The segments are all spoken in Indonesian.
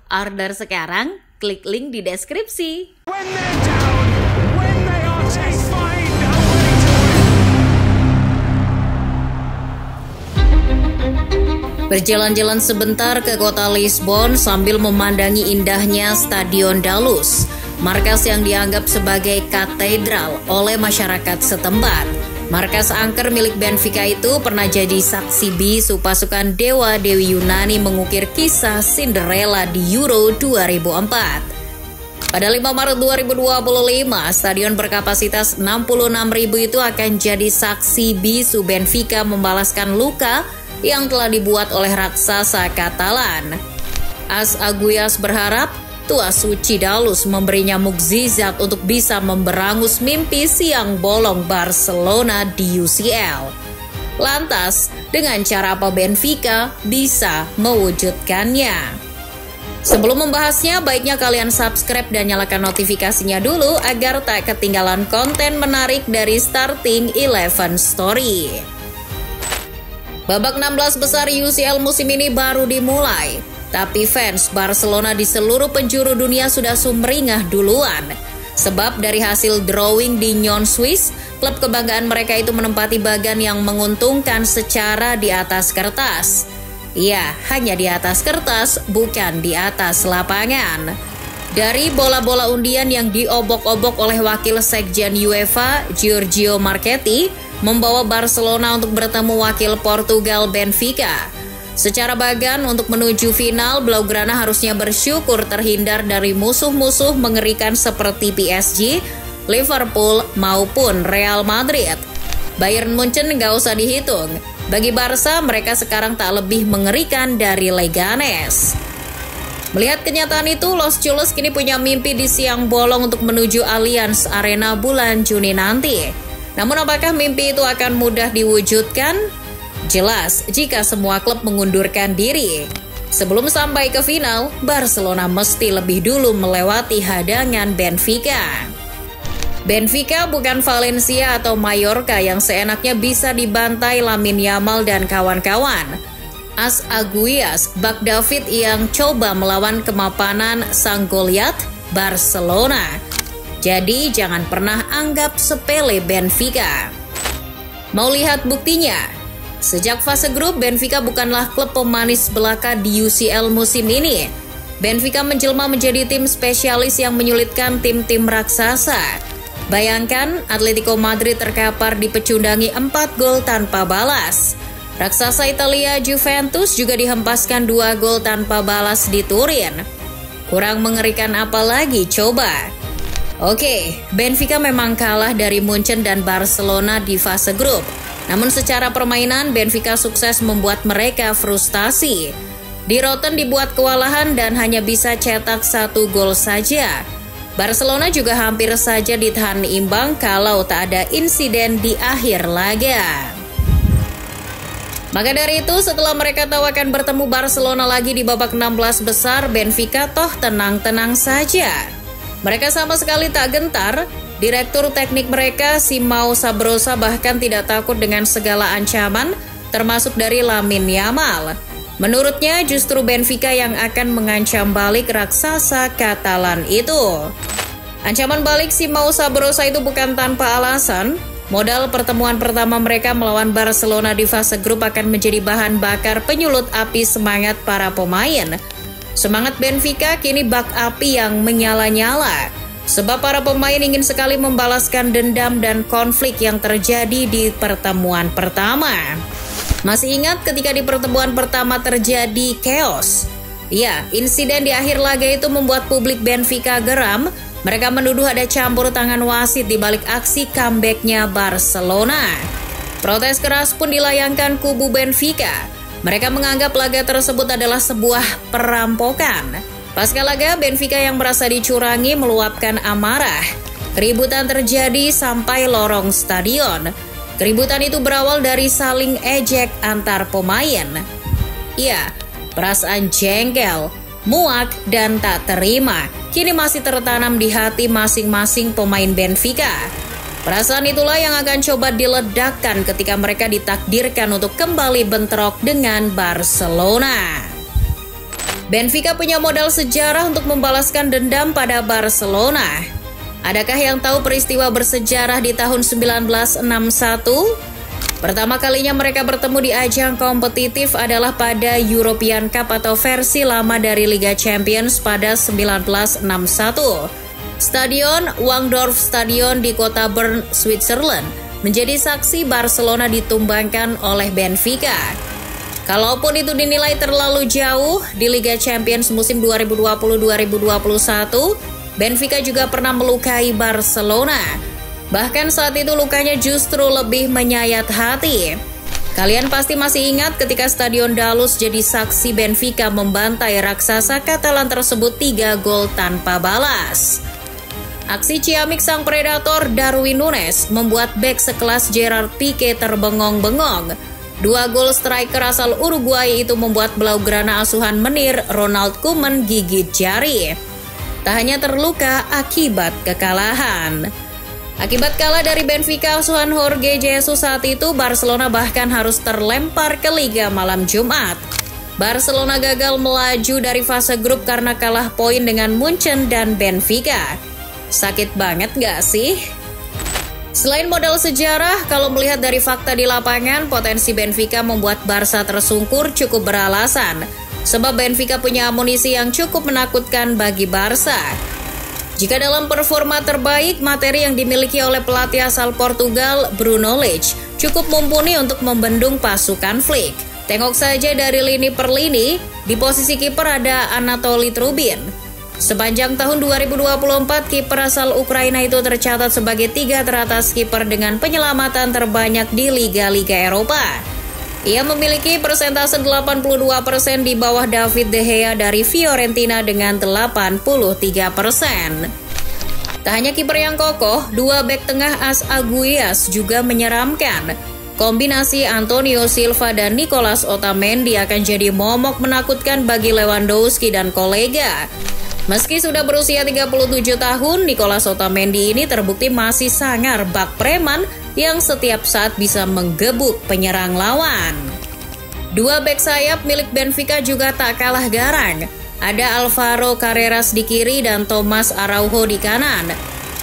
Order sekarang, klik link di deskripsi. When they're down, when they are terrified, nobody to win. Berjalan-jalan sebentar ke kota Lisbon sambil memandangi indahnya Stadion da Luz, markas yang dianggap sebagai katedral oleh masyarakat setempat. Markas angker milik Benfica itu pernah jadi saksi bisu pasukan dewa-dewi Yunani mengukir kisah Cinderella di Euro 2004. Pada 5 Maret 2025, stadion berkapasitas 66.000 itu akan jadi saksi bisu Benfica membalaskan luka yang telah dibuat oleh raksasa Katalan. AS Aguias berharap Tua Suci da Luz memberinya mukjizat untuk bisa memberangus mimpi siang bolong Barcelona di UCL. Lantas, dengan cara apa Benfica bisa mewujudkannya? Sebelum membahasnya, baiknya kalian subscribe dan nyalakan notifikasinya dulu agar tak ketinggalan konten menarik dari Starting 11 Story. Babak 16 besar UCL musim ini baru dimulai. Tapi fans Barcelona di seluruh penjuru dunia sudah sumringah duluan. Sebab dari hasil drawing di Nyon Swiss, klub kebanggaan mereka itu menempati bagan yang menguntungkan secara di atas kertas. Ya, hanya di atas kertas, bukan di atas lapangan. Dari bola-bola undian yang diobok-obok oleh wakil sekjen UEFA, Giorgio Marchetti, membawa Barcelona untuk bertemu wakil Portugal Benfica. Secara bagan untuk menuju final, Blaugrana harusnya bersyukur terhindar dari musuh-musuh mengerikan seperti PSG, Liverpool maupun Real Madrid. Bayern Munchen nggak usah dihitung. Bagi Barca, mereka sekarang tak lebih mengerikan dari Leganes. Melihat kenyataan itu, Los Chulos kini punya mimpi di siang bolong untuk menuju Allianz Arena bulan Juni nanti. Namun apakah mimpi itu akan mudah diwujudkan? Jelas jika semua klub mengundurkan diri. Sebelum sampai ke final, Barcelona mesti lebih dulu melewati hadangan Benfica. Benfica bukan Valencia atau Mallorca yang seenaknya bisa dibantai Lamine Yamal dan kawan-kawan. AS Aguias, bak David yang coba melawan kemapanan sang Goliat, Barcelona. Jadi jangan pernah anggap sepele Benfica. Mau lihat buktinya? Sejak fase grup, Benfica bukanlah klub pemanis belaka di UCL musim ini. Benfica menjelma menjadi tim spesialis yang menyulitkan tim-tim raksasa. Bayangkan, Atletico Madrid terkapar dipecundangi 4 gol tanpa balas. Raksasa Italia Juventus juga dihempaskan 2 gol tanpa balas di Turin. Kurang mengerikan apa lagi coba? Oke, Benfica memang kalah dari Munchen dan Barcelona di fase grup. Namun secara permainan, Benfica sukses membuat mereka frustasi. Di Rotten dibuat kewalahan dan hanya bisa cetak 1 gol saja. Barcelona juga hampir saja ditahan imbang kalau tak ada insiden di akhir laga. Maka dari itu, setelah mereka tahu akan bertemu Barcelona lagi di babak 16 besar, Benfica toh tenang-tenang saja. Mereka sama sekali tak gentar. Direktur teknik mereka, Simão Sabrosa, bahkan tidak takut dengan segala ancaman, termasuk dari Lamine Yamal. Menurutnya, justru Benfica yang akan mengancam balik raksasa Katalan itu. Ancaman balik Simão Sabrosa itu bukan tanpa alasan. Modal pertemuan pertama mereka melawan Barcelona di fase grup akan menjadi bahan bakar penyulut api semangat para pemain. Semangat Benfica kini bak api yang menyala-nyala. Sebab para pemain ingin sekali membalaskan dendam dan konflik yang terjadi di pertemuan pertama. Masih ingat ketika di pertemuan pertama terjadi chaos? Ya, insiden di akhir laga itu membuat publik Benfica geram. Mereka menuduh ada campur tangan wasit di balik aksi comeback-nya Barcelona. Protes keras pun dilayangkan kubu Benfica. Mereka menganggap laga tersebut adalah sebuah perampokan. Pasca laga, Benfica yang merasa dicurangi meluapkan amarah. Keributan terjadi sampai lorong stadion. Keributan itu berawal dari saling ejek antar pemain. Ya, perasaan jengkel, muak, dan tak terima kini masih tertanam di hati masing-masing pemain Benfica. Perasaan itulah yang akan coba diledakkan ketika mereka ditakdirkan untuk kembali bentrok dengan Barcelona. Benfica punya modal sejarah untuk membalaskan dendam pada Barcelona. Adakah yang tahu peristiwa bersejarah di tahun 1961? Pertama kalinya mereka bertemu di ajang kompetitif adalah pada European Cup atau versi lama dari Liga Champions pada 1961. Stadion Wangdorf Stadion di kota Bern, Switzerland menjadi saksi Barcelona ditumbangkan oleh Benfica. Kalaupun itu dinilai terlalu jauh, di Liga Champions musim 2020-2021, Benfica juga pernah melukai Barcelona. Bahkan saat itu lukanya justru lebih menyayat hati. Kalian pasti masih ingat ketika Stadion Dalus jadi saksi Benfica membantai raksasa Katalan tersebut 3 gol tanpa balas. Aksi ciamik sang predator Darwin Núñez membuat bek sekelas Gerard Piqué terbengong-bengong. 2 gol striker asal Uruguay itu membuat blaugrana asuhan menir Ronald Koeman gigit jari. Tak hanya terluka akibat kekalahan. Akibat kalah dari Benfica asuhan Jorge Jesus saat itu, Barcelona bahkan harus terlempar ke Liga malam Jumat. Barcelona gagal melaju dari fase grup karena kalah poin dengan Munchen dan Benfica. Sakit banget gak sih? Selain modal sejarah, kalau melihat dari fakta di lapangan, potensi Benfica membuat Barca tersungkur cukup beralasan. Sebab Benfica punya amunisi yang cukup menakutkan bagi Barca. Jika dalam performa terbaik, materi yang dimiliki oleh pelatih asal Portugal, Bruno Lage, cukup mumpuni untuk membendung pasukan Flick. Tengok saja dari lini per lini, di posisi kiper ada Anatoly Trubin. Sepanjang tahun 2024, kiper asal Ukraina itu tercatat sebagai 3 teratas kiper dengan penyelamatan terbanyak di liga-liga Eropa. Ia memiliki persentase 82% di bawah David De Gea dari Fiorentina dengan 83%. Tak hanya kiper yang kokoh, 2 bek tengah AS Aguias juga menyeramkan. Kombinasi Antonio Silva dan Nicolas Otamendi akan jadi momok menakutkan bagi Lewandowski dan kolega. Meski sudah berusia 37 tahun, Nicolas Otamendi ini terbukti masih sangar bak preman yang setiap saat bisa menggebuk penyerang lawan. 2 bek sayap milik Benfica juga tak kalah garang. Ada Alvaro Carreras di kiri dan Thomas Araujo di kanan.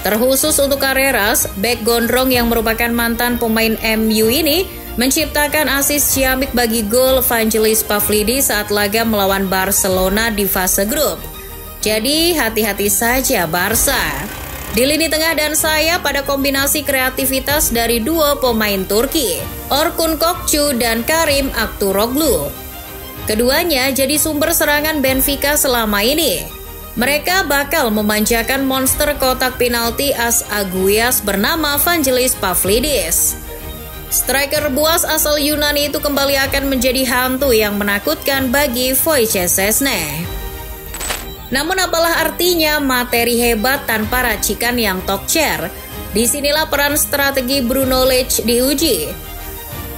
Terkhusus untuk Carreras, bek gondrong yang merupakan mantan pemain MU ini menciptakan asis ciamik bagi gol Vangelis Pavlidis saat laga melawan Barcelona di fase grup. Jadi hati-hati saja Barca. Di lini tengah dan sayap pada kombinasi kreativitas dari 2 pemain Turki, Orkun Kokcu dan Karim Aktürkoğlu. Keduanya jadi sumber serangan Benfica selama ini. Mereka bakal memanjakan monster kotak penalti AS Aguias bernama Vangelis Pavlidis. Striker buas asal Yunani itu kembali akan menjadi hantu yang menakutkan bagi Wojciech Szczesny. Namun apalah artinya materi hebat tanpa racikan yang tokcer? Disinilah peran strategi Bruno Lage diuji.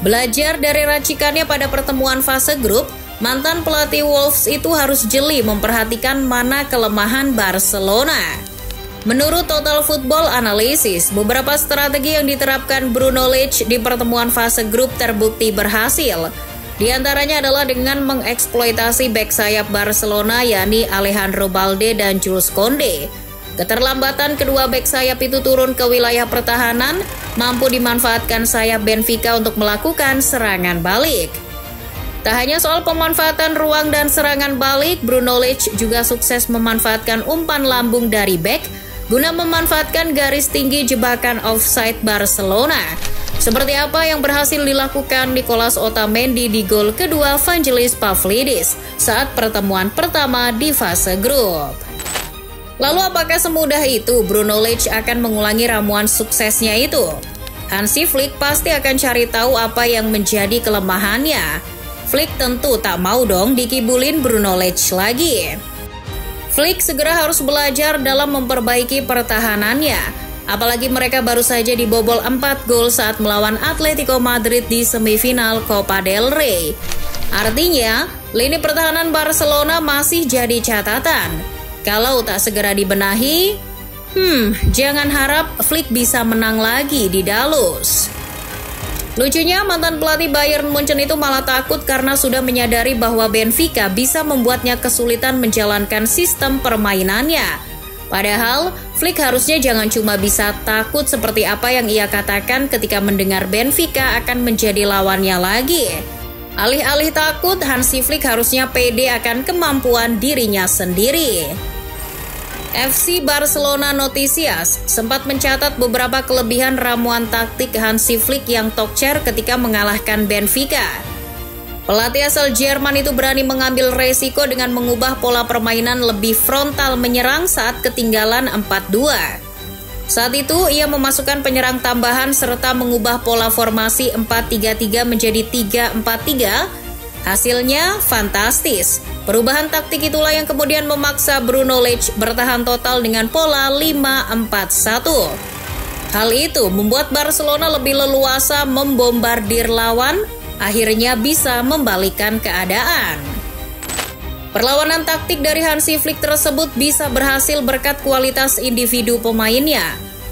Belajar dari racikannya pada pertemuan fase grup, mantan pelatih Wolves itu harus jeli memperhatikan mana kelemahan Barcelona. Menurut Total Football Analysis, beberapa strategi yang diterapkan Bruno Lage di pertemuan fase grup terbukti berhasil. Di antaranya adalah dengan mengeksploitasi bek sayap Barcelona yakni Alejandro Balde dan Jules Koundé. Keterlambatan kedua bek sayap itu turun ke wilayah pertahanan, mampu dimanfaatkan sayap Benfica untuk melakukan serangan balik. Tak hanya soal pemanfaatan ruang dan serangan balik, Bruno Lage juga sukses memanfaatkan umpan lambung dari bek guna memanfaatkan garis tinggi jebakan offside Barcelona. Seperti apa yang berhasil dilakukan Nicolas Otamendi di gol kedua Vangelis Pavlidis saat pertemuan pertama di fase grup. Lalu apakah semudah itu Bruno Lage akan mengulangi ramuan suksesnya itu? Hansi Flick pasti akan cari tahu apa yang menjadi kelemahannya. Flick tentu tak mau dong dikibulin Bruno Lage lagi. Flick segera harus belajar dalam memperbaiki pertahanannya. Apalagi mereka baru saja dibobol 4 gol saat melawan Atletico Madrid di semifinal Copa del Rey. Artinya, lini pertahanan Barcelona masih jadi catatan. Kalau tak segera dibenahi, jangan harap Flick bisa menang lagi di Dalus. Lucunya, mantan pelatih Bayern Munchen itu malah takut karena sudah menyadari bahwa Benfica bisa membuatnya kesulitan menjalankan sistem permainannya. Padahal, Flick harusnya jangan cuma bisa takut seperti apa yang ia katakan ketika mendengar Benfica akan menjadi lawannya lagi. Alih-alih takut, Hansi Flick harusnya pede akan kemampuan dirinya sendiri. FC Barcelona Noticias sempat mencatat beberapa kelebihan ramuan taktik Hansi Flick yang tokcer ketika mengalahkan Benfica. Pelatih asal Jerman itu berani mengambil resiko dengan mengubah pola permainan lebih frontal menyerang saat ketinggalan 4-2. Saat itu, ia memasukkan penyerang tambahan serta mengubah pola formasi 4-3-3 menjadi 3-4-3. Hasilnya fantastis. Perubahan taktik itulah yang kemudian memaksa Bruno Lage bertahan total dengan pola 5-4-1. Hal itu membuat Barcelona lebih leluasa membombardir lawan, akhirnya bisa membalikkan keadaan. Perlawanan taktik dari Hansi Flick tersebut bisa berhasil berkat kualitas individu pemainnya.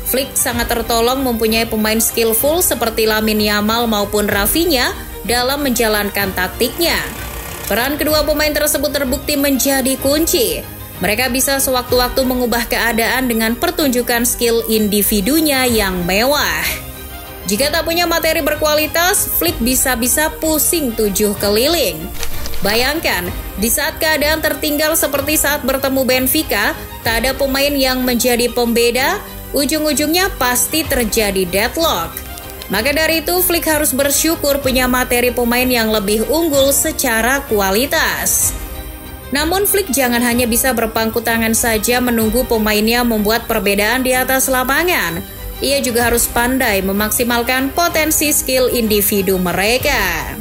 Flick sangat tertolong mempunyai pemain skillful seperti Lamine Yamal maupun Rafinha dalam menjalankan taktiknya. Peran kedua pemain tersebut terbukti menjadi kunci. Mereka bisa sewaktu-waktu mengubah keadaan dengan pertunjukan skill individunya yang mewah. Jika tak punya materi berkualitas, Flick bisa-bisa pusing 7 keliling. Bayangkan, di saat keadaan tertinggal seperti saat bertemu Benfica, tak ada pemain yang menjadi pembeda, ujung-ujungnya pasti terjadi deadlock. Maka dari itu, Flick harus bersyukur punya materi pemain yang lebih unggul secara kualitas. Namun Flick jangan hanya bisa berpangku tangan saja menunggu pemainnya membuat perbedaan di atas lapangan. Ia juga harus pandai memaksimalkan potensi skill individu mereka.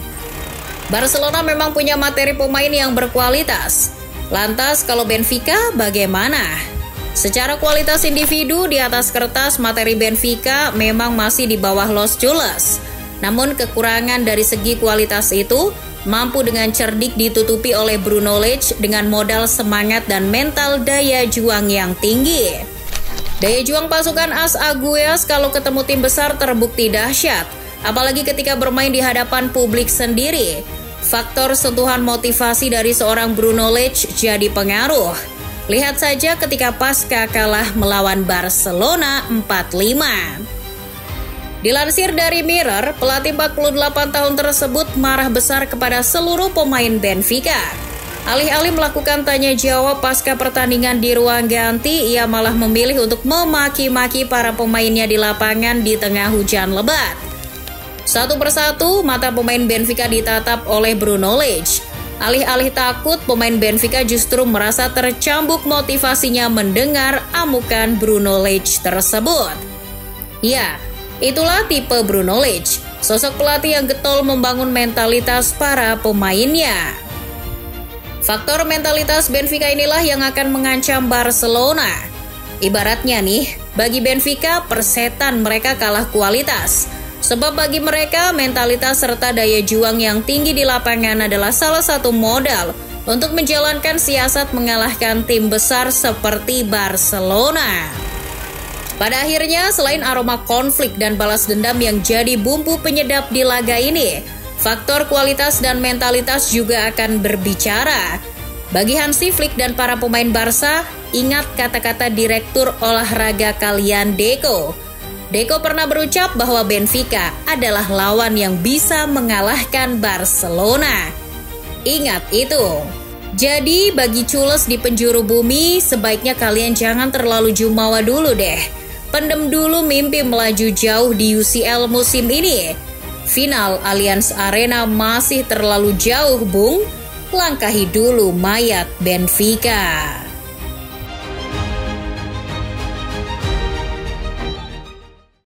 Barcelona memang punya materi pemain yang berkualitas. Lantas kalau Benfica bagaimana? Secara kualitas individu di atas kertas, materi Benfica memang masih di bawah Los Jules. Namun kekurangan dari segi kualitas itu mampu dengan cerdik ditutupi oleh Bruno Lage dengan modal semangat dan mental daya juang yang tinggi. Daya juang pasukan AS Aguilas kalau ketemu tim besar terbukti dahsyat, apalagi ketika bermain di hadapan publik sendiri. Faktor sentuhan motivasi dari seorang Bruno Lage jadi pengaruh. Lihat saja ketika pasca kalah melawan Barcelona 4-5. Dilansir dari Mirror, pelatih 48 tahun tersebut marah besar kepada seluruh pemain Benfica. Alih-alih melakukan tanya jawab pasca pertandingan di ruang ganti, ia malah memilih untuk memaki-maki para pemainnya di lapangan di tengah hujan lebat. Satu persatu, mata pemain Benfica ditatap oleh Bruno Lage. Alih-alih takut, pemain Benfica justru merasa tercambuk motivasinya mendengar amukan Bruno Lage tersebut. Ya, itulah tipe Bruno Lage, sosok pelatih yang getol membangun mentalitas para pemainnya. Faktor mentalitas Benfica inilah yang akan mengancam Barcelona. Ibaratnya nih, bagi Benfica persetan mereka kalah kualitas. Sebab bagi mereka, mentalitas serta daya juang yang tinggi di lapangan adalah salah satu modal untuk menjalankan siasat mengalahkan tim besar seperti Barcelona. Pada akhirnya, selain aroma konflik dan balas dendam yang jadi bumbu penyedap di laga ini, faktor kualitas dan mentalitas juga akan berbicara. Bagi Hansi Flick dan para pemain Barca, ingat kata-kata direktur olahraga kalian Deco. Deco pernah berucap bahwa Benfica adalah lawan yang bisa mengalahkan Barcelona. Ingat itu. Jadi bagi cules di penjuru bumi, sebaiknya kalian jangan terlalu jumawa dulu deh. Pendem dulu mimpi melaju jauh di UCL musim ini. Final Allianz Arena masih terlalu jauh, Bung. Langkahi dulu mayat Benfica.